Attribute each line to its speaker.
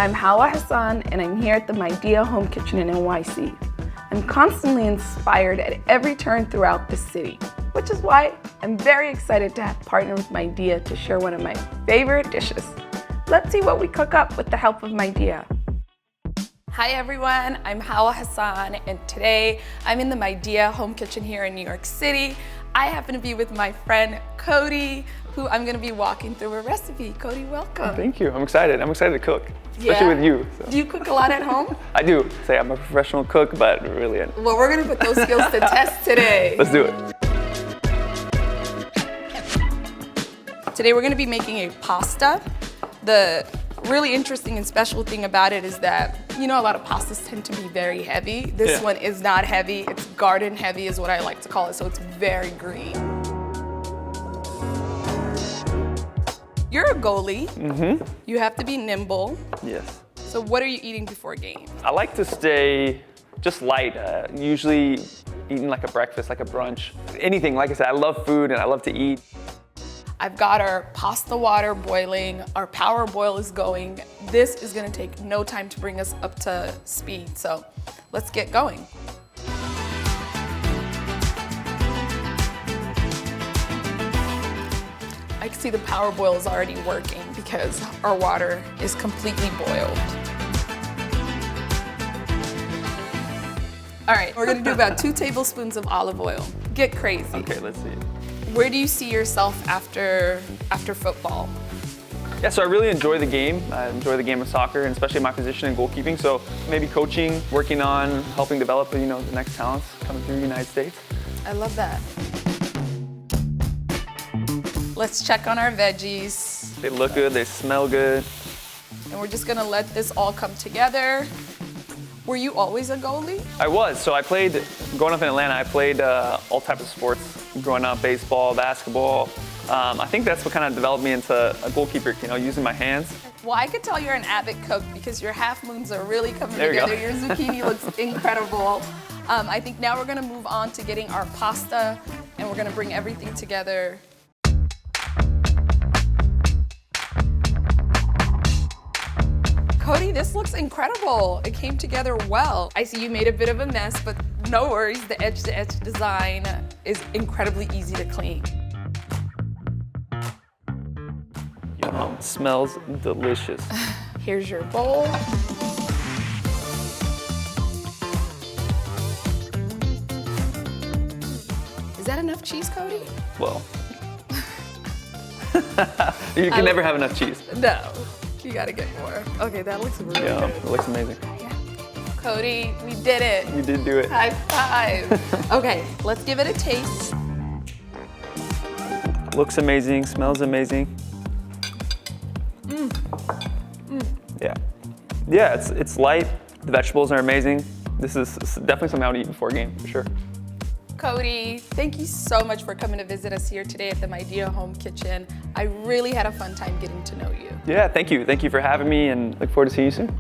Speaker 1: I'm Hawa Hassan, and I'm here at the Midea Home Kitchen in NYC. I'm constantly inspired at every turn throughout the city, which is why I'm very excited to have partnered with Midea to share one of my favorite dishes. Let's see what we cook up with the help of Midea. Hi everyone, I'm Hawa Hassan, and today I'm in the Midea Home Kitchen here in New York City. I happen to be with my friend Cody, who I'm going to be walking through a recipe. Cody, welcome.
Speaker 2: Thank you. I'm excited. I'm excited to cook, especially with you. So.
Speaker 1: Do you cook a lot at home?
Speaker 2: I do. Say I'm a professional cook, but really.
Speaker 1: Well, we're going to put those skills to test today.
Speaker 2: Let's do it.
Speaker 1: Today we're going to be making a pasta. The really interesting and special thing about it is that, you know, a lot of pastas tend to be very heavy. This one is not heavy. It's garden heavy is what I like to call it, so it's very green. You're a goalie. Mm-hmm. You have to be nimble.
Speaker 2: Yes.
Speaker 1: So what are you eating before game?
Speaker 2: I like to stay just light, usually eating like a breakfast, like a brunch. Anything, like I said, I love food and I love to eat.
Speaker 1: I've got our pasta water boiling, our power boil is going. This is gonna take no time to bring us up to speed, so let's get going. I can see the power boil is already working because our water is completely boiled. All right, we're gonna do about 2 tablespoons of olive oil. Get crazy.
Speaker 2: Okay, let's see.
Speaker 1: Where do you see yourself after football?
Speaker 2: Yeah, so I really enjoy the game. I enjoy the game of soccer, and especially my position in goalkeeping. So maybe coaching, working on helping develop, the next talents coming through the United States.
Speaker 1: I love that. Let's check on our veggies.
Speaker 2: They look good, they smell good.
Speaker 1: And we're just gonna let this all come together. Were you always a goalie?
Speaker 2: I was. So I played, growing up in Atlanta, I played all types of sports. Growing up, baseball, basketball. I think that's what kind of developed me into a goalkeeper, using my hands.
Speaker 1: Well, I could tell you're an avid cook because your half moons are really coming together. Your zucchini looks incredible. I think now we're gonna move on to getting our pasta, and we're gonna bring everything together. Cody, this looks incredible. It came together well. I see you made a bit of a mess, but no worries. The edge-to-edge design is incredibly easy to clean.
Speaker 2: Yum, smells delicious.
Speaker 1: Here's your bowl. Is that enough cheese, Cody?
Speaker 2: Well, you can never have enough cheese.
Speaker 1: No. You gotta get more. Okay, that looks really good.
Speaker 2: It looks amazing.
Speaker 1: Yeah. Cody, we did it.
Speaker 2: You did do it.
Speaker 1: High five. Okay, let's give it a taste.
Speaker 2: Looks amazing, smells amazing. Yeah, it's light. The vegetables are amazing. This is definitely something I would eat before a game, for sure.
Speaker 1: Cody, thank you so much for coming to visit us here today at the Midea Home Kitchen. I really had a fun time getting to know you.
Speaker 2: Yeah, thank you. Thank you for having me, and look forward to seeing you soon.